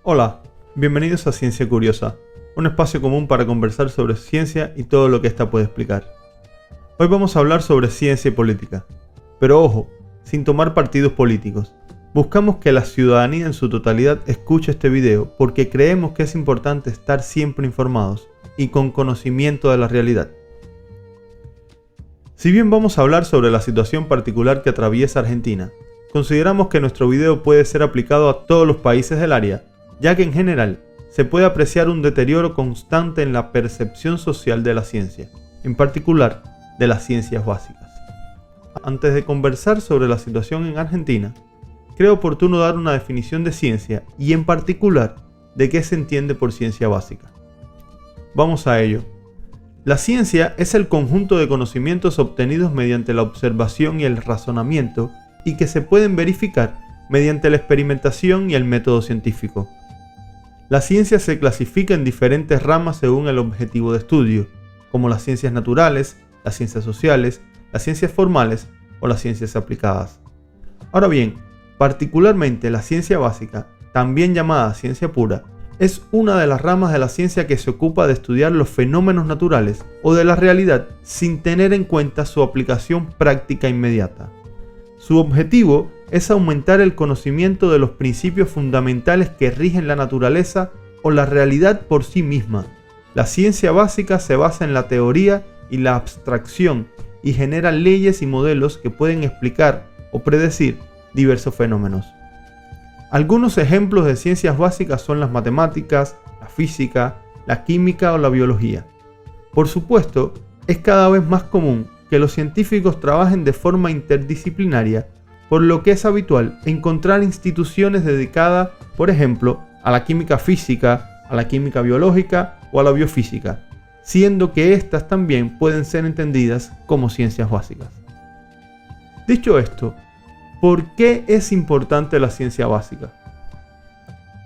Hola, bienvenidos a Ciencia Curiosa, un espacio común para conversar sobre ciencia y todo lo que ésta puede explicar. Hoy vamos a hablar sobre ciencia y política, pero ojo, sin tomar partidos políticos. Buscamos que la ciudadanía en su totalidad escuche este video porque creemos que es importante estar siempre informados y con conocimiento de la realidad. Si bien vamos a hablar sobre la situación particular que atraviesa Argentina, consideramos que nuestro video puede ser aplicado a todos los países del área, ya que en general se puede apreciar un deterioro constante en la percepción social de la ciencia, en particular de las ciencias básicas. Antes de conversar sobre la situación en Argentina, creo oportuno dar una definición de ciencia y en particular de qué se entiende por ciencia básica. Vamos a ello. La ciencia es el conjunto de conocimientos obtenidos mediante la observación y el razonamiento y que se pueden verificar mediante la experimentación y el método científico. La ciencia se clasifica en diferentes ramas según el objetivo de estudio, como las ciencias naturales, las ciencias sociales, las ciencias formales o las ciencias aplicadas. Ahora bien, particularmente la ciencia básica, también llamada ciencia pura, es una de las ramas de la ciencia que se ocupa de estudiar los fenómenos naturales o de la realidad sin tener en cuenta su aplicación práctica inmediata. Su objetivo es aumentar el conocimiento de los principios fundamentales que rigen la naturaleza o la realidad por sí misma. La ciencia básica se basa en la teoría y la abstracción y genera leyes y modelos que pueden explicar o predecir diversos fenómenos. Algunos ejemplos de ciencias básicas son las matemáticas, la física, la química o la biología. Por supuesto, es cada vez más común que los científicos trabajen de forma interdisciplinaria, por lo que es habitual encontrar instituciones dedicadas, por ejemplo, a la química física, a la química biológica o a la biofísica, siendo que estas también pueden ser entendidas como ciencias básicas. Dicho esto, ¿por qué es importante la ciencia básica?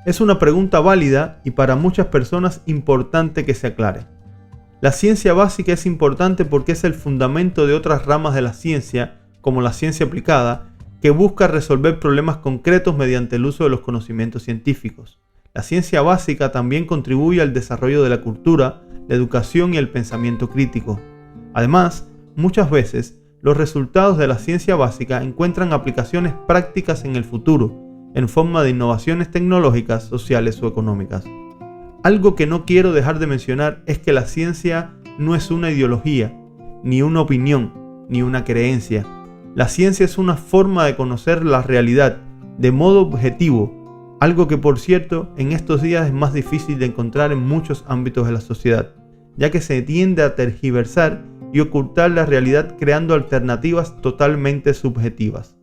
Es una pregunta válida y para muchas personas importante que se aclare. La ciencia básica es importante porque es el fundamento de otras ramas de la ciencia, como la ciencia aplicada, que busca resolver problemas concretos mediante el uso de los conocimientos científicos. La ciencia básica también contribuye al desarrollo de la cultura, la educación y el pensamiento crítico. Además, muchas veces, los resultados de la ciencia básica encuentran aplicaciones prácticas en el futuro, en forma de innovaciones tecnológicas, sociales o económicas. Algo que no quiero dejar de mencionar es que la ciencia no es una ideología, ni una opinión, ni una creencia. La ciencia es una forma de conocer la realidad de modo objetivo, algo que por cierto en estos días es más difícil de encontrar en muchos ámbitos de la sociedad, ya que se tiende a tergiversar y ocultar la realidad creando alternativas totalmente subjetivas.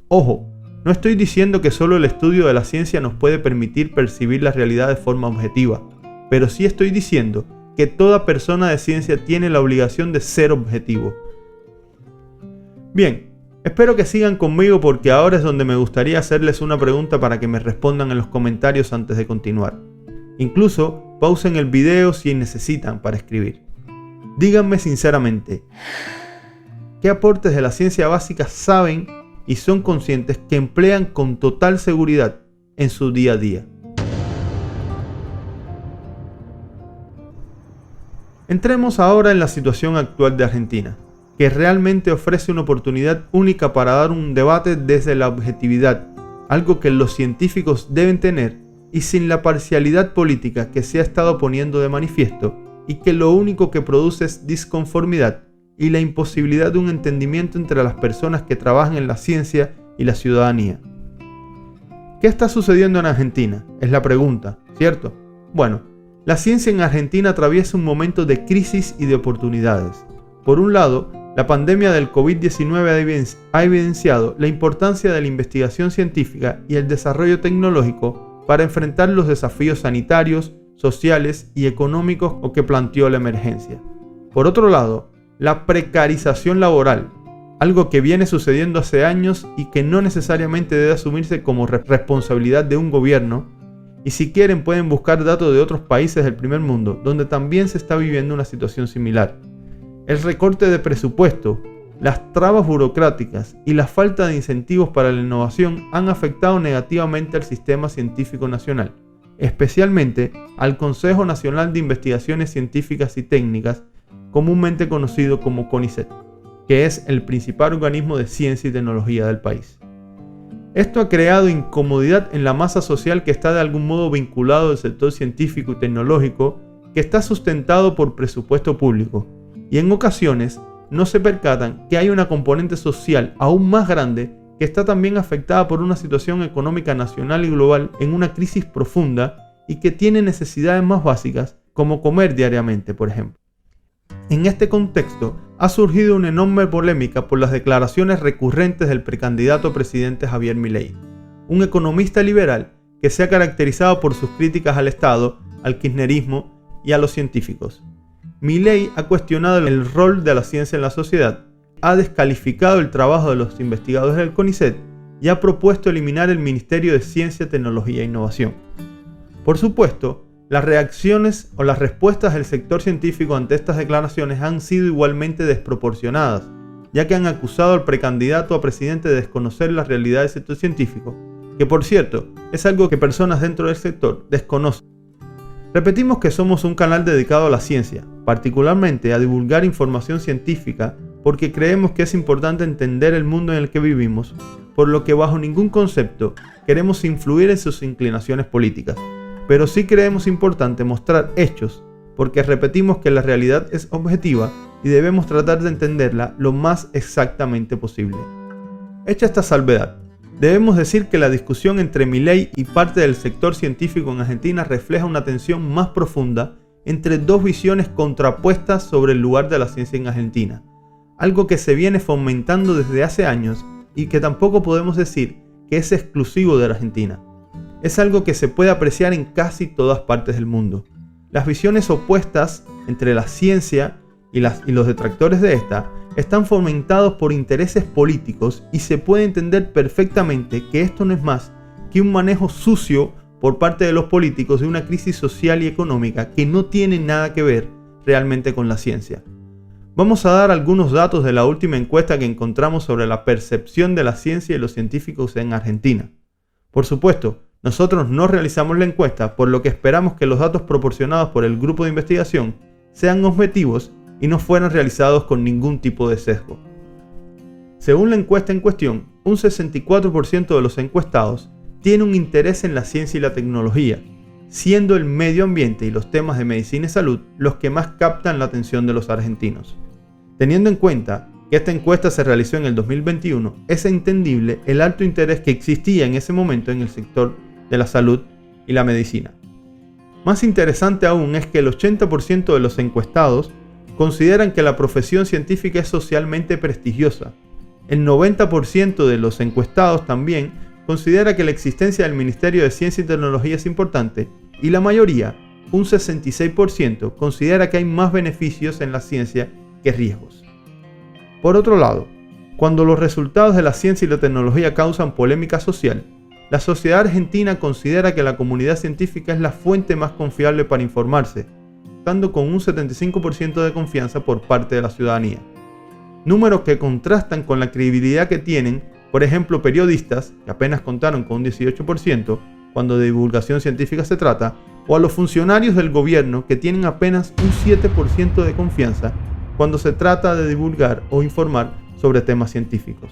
Ojo, no estoy diciendo que solo el estudio de la ciencia nos puede permitir percibir la realidad de forma objetiva, pero sí estoy diciendo que toda persona de ciencia tiene la obligación de ser objetivo. Bien, espero que sigan conmigo porque ahora es donde me gustaría hacerles una pregunta para que me respondan en los comentarios antes de continuar. Incluso, pausen el video si necesitan para escribir. Díganme sinceramente, ¿qué aportes de la ciencia básica saben y son conscientes que emplean con total seguridad en su día a día? Entremos ahora en la situación actual de Argentina, que realmente ofrece una oportunidad única para dar un debate desde la objetividad, algo que los científicos deben tener y sin la parcialidad política que se ha estado poniendo de manifiesto y que lo único que produce es disconformidad y la imposibilidad de un entendimiento entre las personas que trabajan en la ciencia y la ciudadanía. ¿Qué está sucediendo en Argentina? Es la pregunta, ¿cierto? Bueno, la ciencia en Argentina atraviesa un momento de crisis y de oportunidades. Por un lado, la pandemia del COVID-19 ha evidenciado la importancia de la investigación científica y el desarrollo tecnológico para enfrentar los desafíos sanitarios, sociales y económicos que planteó la emergencia. Por otro lado, la precarización laboral, algo que viene sucediendo hace años y que no necesariamente debe asumirse como responsabilidad de un gobierno, y si quieren pueden buscar datos de otros países del primer mundo, donde también se está viviendo una situación similar. El recorte de presupuesto, las trabas burocráticas y la falta de incentivos para la innovación han afectado negativamente al sistema científico nacional, especialmente al Consejo Nacional de Investigaciones Científicas y Técnicas, comúnmente conocido como CONICET, que es el principal organismo de ciencia y tecnología del país. Esto ha creado incomodidad en la masa social que está de algún modo vinculado al sector científico y tecnológico, que está sustentado por presupuesto público, y en ocasiones no se percatan que hay una componente social aún más grande que está también afectada por una situación económica nacional y global en una crisis profunda y que tiene necesidades más básicas como comer diariamente, por ejemplo. En este contexto, ha surgido una enorme polémica por las declaraciones recurrentes del precandidato a presidente Javier Milei, un economista liberal que se ha caracterizado por sus críticas al Estado, al kirchnerismo y a los científicos. Milei ha cuestionado el rol de la ciencia en la sociedad, ha descalificado el trabajo de los investigadores del CONICET y ha propuesto eliminar el Ministerio de Ciencia, Tecnología e Innovación. Por supuesto, las reacciones o las respuestas del sector científico ante estas declaraciones han sido igualmente desproporcionadas, ya que han acusado al precandidato a presidente de desconocer la realidad del sector científico, que por cierto, es algo que personas dentro del sector desconocen. Repetimos que somos un canal dedicado a la ciencia, particularmente a divulgar información científica, porque creemos que es importante entender el mundo en el que vivimos, por lo que bajo ningún concepto queremos influir en sus inclinaciones políticas. Pero sí creemos importante mostrar hechos, porque repetimos que la realidad es objetiva y debemos tratar de entenderla lo más exactamente posible. Hecha esta salvedad, debemos decir que la discusión entre Milei y parte del sector científico en Argentina refleja una tensión más profunda entre dos visiones contrapuestas sobre el lugar de la ciencia en Argentina, algo que se viene fomentando desde hace años y que tampoco podemos decir que es exclusivo de la Argentina. Es algo que se puede apreciar en casi todas partes del mundo. Las visiones opuestas entre la ciencia y los detractores de esta están fomentados por intereses políticos y se puede entender perfectamente que esto no es más que un manejo sucio por parte de los políticos de una crisis social y económica que no tiene nada que ver realmente con la ciencia. Vamos a dar algunos datos de la última encuesta que encontramos sobre la percepción de la ciencia y los científicos en Argentina. Por supuesto, nosotros no realizamos la encuesta, por lo que esperamos que los datos proporcionados por el grupo de investigación sean objetivos y no fueran realizados con ningún tipo de sesgo. Según la encuesta en cuestión, un 64% de los encuestados tiene un interés en la ciencia y la tecnología, siendo el medio ambiente y los temas de medicina y salud los que más captan la atención de los argentinos. Teniendo en cuenta que esta encuesta se realizó en el 2021, es entendible el alto interés que existía en ese momento en el sector de la salud y la medicina. Más interesante aún es que el 80% de los encuestados consideran que la profesión científica es socialmente prestigiosa. El 90% de los encuestados también considera que la existencia del Ministerio de Ciencia y Tecnología es importante, y la mayoría, un 66%, considera que hay más beneficios en la ciencia que riesgos. Por otro lado, cuando los resultados de la ciencia y la tecnología causan polémica social, la sociedad argentina considera que la comunidad científica es la fuente más confiable para informarse, contando con un 75% de confianza por parte de la ciudadanía. Números que contrastan con la credibilidad que tienen, por ejemplo, periodistas, que apenas contaron con un 18% cuando de divulgación científica se trata, o a los funcionarios del gobierno, que tienen apenas un 7% de confianza cuando se trata de divulgar o informar sobre temas científicos.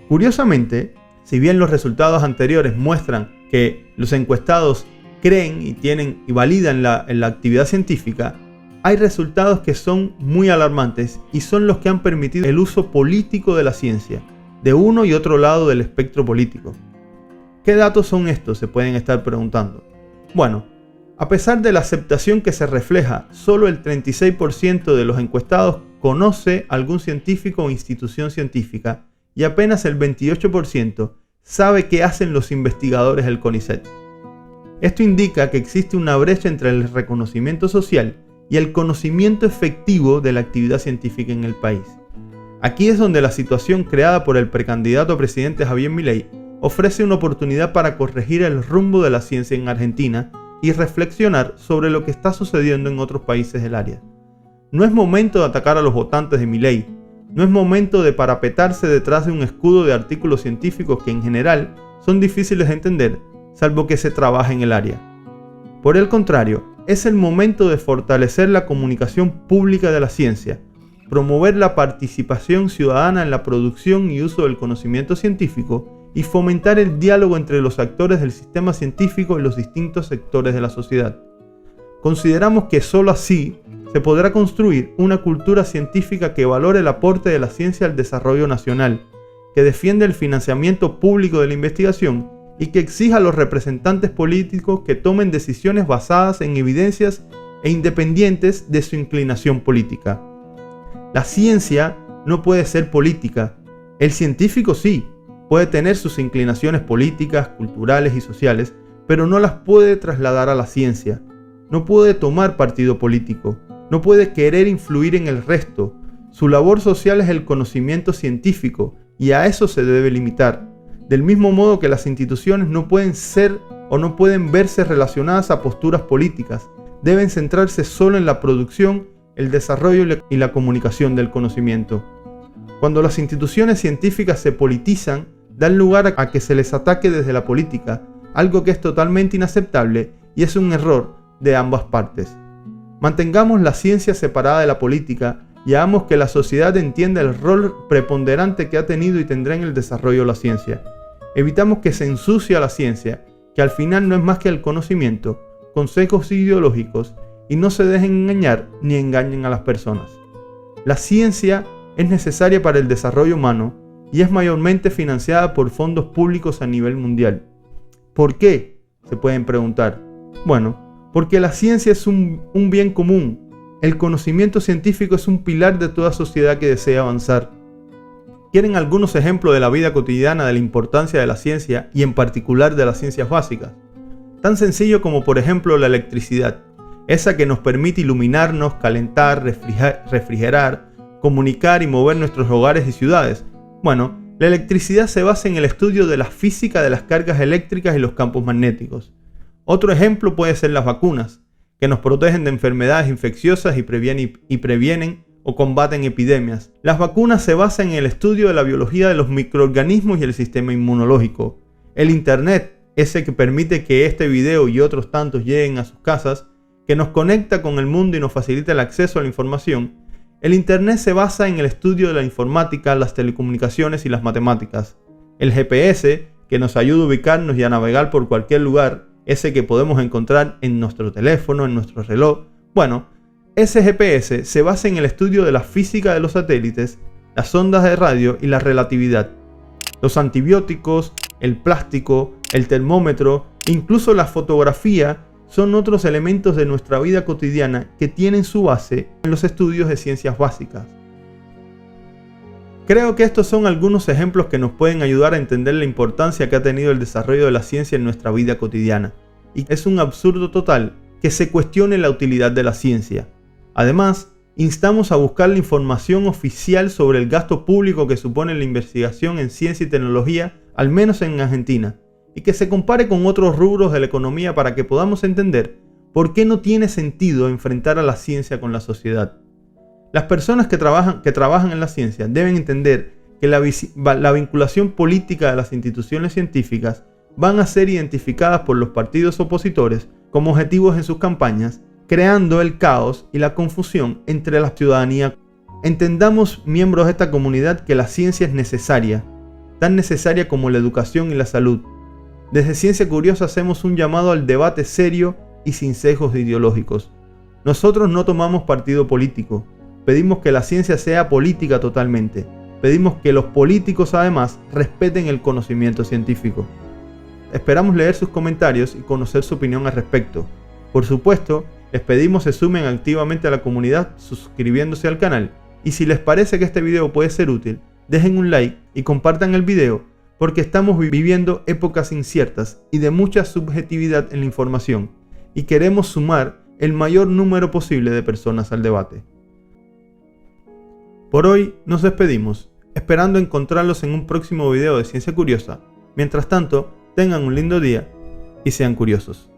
Curiosamente, si bien los resultados anteriores muestran que los encuestados creen y validan la actividad científica, hay resultados que son muy alarmantes y son los que han permitido el uso político de la ciencia, de uno y otro lado del espectro político. ¿Qué datos son estos?, se pueden estar preguntando. Bueno, a pesar de la aceptación que se refleja, solo el 36% de los encuestados conoce algún científico o institución científica y apenas el 28% sabe qué hacen los investigadores del CONICET. Esto indica que existe una brecha entre el reconocimiento social y el conocimiento efectivo de la actividad científica en el país. Aquí es donde la situación creada por el precandidato a presidente Javier Milei ofrece una oportunidad para corregir el rumbo de la ciencia en Argentina y reflexionar sobre lo que está sucediendo en otros países del área. No es momento de atacar a los votantes de Milei, no es momento de parapetarse detrás de un escudo de artículos científicos que en general son difíciles de entender, salvo que se trabaje en el área. Por el contrario, es el momento de fortalecer la comunicación pública de la ciencia, promover la participación ciudadana en la producción y uso del conocimiento científico y fomentar el diálogo entre los actores del sistema científico y los distintos sectores de la sociedad. Consideramos que sólo así se podrá construir una cultura científica que valore el aporte de la ciencia al desarrollo nacional, que defienda el financiamiento público de la investigación y que exija a los representantes políticos que tomen decisiones basadas en evidencias e independientes de su inclinación política. La ciencia no puede ser política. El científico sí, puede tener sus inclinaciones políticas, culturales y sociales, pero no las puede trasladar a la ciencia. No puede tomar partido político, no puede querer influir en el resto. Su labor social es el conocimiento científico y a eso se debe limitar. Del mismo modo que las instituciones no pueden ser o no pueden verse relacionadas a posturas políticas, deben centrarse solo en la producción, el desarrollo y la comunicación del conocimiento. Cuando las instituciones científicas se politizan, dan lugar a que se les ataque desde la política, algo que es totalmente inaceptable y es un error de ambas partes. Mantengamos la ciencia separada de la política y hagamos que la sociedad entienda el rol preponderante que ha tenido y tendrá en el desarrollo de la ciencia. Evitamos que se ensucie a la ciencia, que al final no es más que el conocimiento, consejos ideológicos, y no se dejen engañar ni engañen a las personas. La ciencia es necesaria para el desarrollo humano y es mayormente financiada por fondos públicos a nivel mundial. ¿Por qué?, se pueden preguntar. Bueno, porque la ciencia es un bien común. El conocimiento científico es un pilar de toda sociedad que desea avanzar. ¿Quieren algunos ejemplos de la vida cotidiana de la importancia de la ciencia y en particular de las ciencias básicas? Tan sencillo como por ejemplo la electricidad, esa que nos permite iluminarnos, calentar, refrigerar, comunicar y mover nuestros hogares y ciudades. Bueno, la electricidad se basa en el estudio de la física de las cargas eléctricas y los campos magnéticos. Otro ejemplo puede ser las vacunas, que nos protegen de enfermedades infecciosas y previenen o combaten epidemias. Las vacunas se basan en el estudio de la biología de los microorganismos y el sistema inmunológico. El Internet, ese que permite que este video y otros tantos lleguen a sus casas, que nos conecta con el mundo y nos facilita el acceso a la información. El Internet se basa en el estudio de la informática, las telecomunicaciones y las matemáticas. El GPS, que nos ayuda a ubicarnos y a navegar por cualquier lugar, ese que podemos encontrar en nuestro teléfono, en nuestro reloj. Bueno, ese GPS se basa en el estudio de la física de los satélites, las ondas de radio y la relatividad. Los antibióticos, el plástico, el termómetro, incluso la fotografía son otros elementos de nuestra vida cotidiana que tienen su base en los estudios de ciencias básicas. Creo que estos son algunos ejemplos que nos pueden ayudar a entender la importancia que ha tenido el desarrollo de la ciencia en nuestra vida cotidiana. Y es un absurdo total que se cuestione la utilidad de la ciencia. Además, instamos a buscar la información oficial sobre el gasto público que supone la investigación en ciencia y tecnología, al menos en Argentina, y que se compare con otros rubros de la economía para que podamos entender por qué no tiene sentido enfrentar a la ciencia con la sociedad. Las personas que trabajan en la ciencia deben entender que la vinculación política de las instituciones científicas van a ser identificadas por los partidos opositores como objetivos en sus campañas, creando el caos y la confusión entre la ciudadanía. Entendamos, miembros de esta comunidad, que la ciencia es necesaria, tan necesaria como la educación y la salud. Desde Ciencia Curiosa hacemos un llamado al debate serio y sin sesgos ideológicos. Nosotros no tomamos partido político. Pedimos que la ciencia sea política totalmente. Pedimos que los políticos además respeten el conocimiento científico. Esperamos leer sus comentarios y conocer su opinión al respecto. Por supuesto, les pedimos se sumen activamente a la comunidad suscribiéndose al canal. Y si les parece que este video puede ser útil, dejen un like y compartan el video, porque estamos viviendo épocas inciertas y de mucha subjetividad en la información, y queremos sumar el mayor número posible de personas al debate. Por hoy nos despedimos, esperando encontrarlos en un próximo video de Ciencia Curiosa. Mientras tanto, tengan un lindo día y sean curiosos.